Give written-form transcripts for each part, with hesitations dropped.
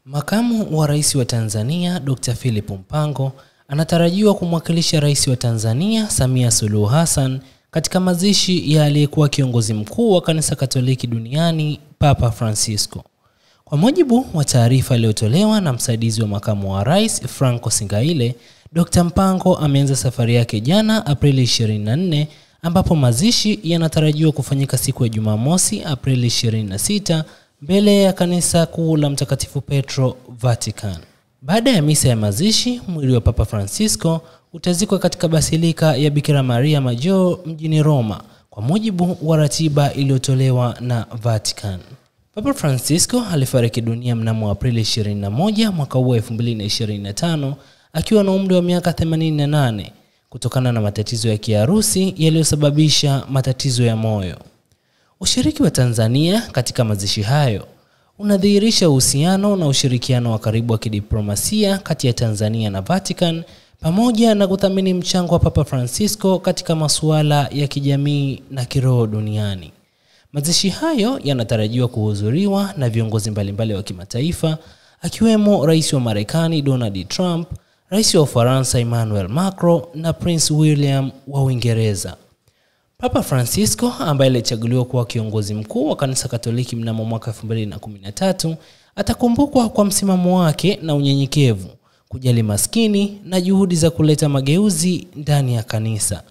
Makamu wa Rais wa Tanzania Dr. Philip Mpango anatarajiwa kumwakilisha Rais wa Tanzania Samia Suluhu Hassan katika mazishi ya aliyekuwa kiongozi mkuu wa Kanisa Katoliki duniani Papa Francisco. Kwa mujibu wa taarifa iliyotolewa na msaidizi wa makamu wa Rais Franco Singaile, Dr. Mpango ameanza safari yake jana Aprili 24, ambapo mazishi yanatarajiwa kufanyika siku ya Jumamosi Aprili 26 mbele ya kanisa kuu la Mtakatifu Petro, Vatican. Baada ya misa ya mazishi, mwili wa Papa Francisco utazikwa katika Basilika ya Bikira Maria Major mjini Roma, kwa mujibu wa ratiba iliyotolewa na Vatican. Papa Francisco alifariki dunia mnamo Aprili 21 mwaka huu 2025 akiwa na umri wa miaka 88 kutokana na matatizo ya kiharusi yaliyosababisha matatizo ya moyo. Ushiriki wa Tanzania katika mazishi hayo unadhihirisha uhusiano na ushirikiano wa karibu wa kidiplomasia kati ya Tanzania na Vatican, pamoja na kuthamini mchango wa Papa Francisco katika masuala ya kijamii na kiroho duniani. Mazishi hayo yanatarajiwa kuhudhuriwa na viongozi mbalimbali wa kimataifa, akiwemo Rais wa Marekani Donald Trump, Rais wa Ufaransa Emmanuel Macron na Prince William wa Uingereza. Papa Francisco, ambaye alichaguliwa kuwa kiongozi mkuu wa Kanisa Katoliki mnamo mwaka 2013, atakumbukwa kwa msimamo wake na unyenyekevu, kujali maskini na juhudi za kuleta mageuzi ndani ya kanisa.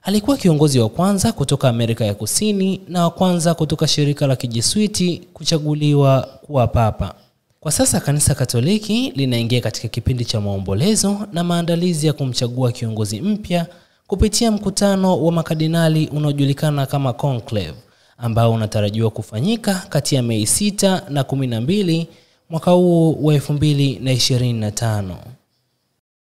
Alikuwa kiongozi wa kwanza kutoka Amerika ya Kusini na wa kwanza kutoka shirika la Kijesuiti kuchaguliwa kuwa papa. Kwa sasa Kanisa Katoliki linaingia katika kipindi cha maombolezo na maandalizi ya kumchagua kiongozi mpya kupitia mkutano wa makardinali unaojulikana kama Conclave, ambao unatarajiwa kufanyika kati ya Mei 6 na 12 mwaka huu wa 2025.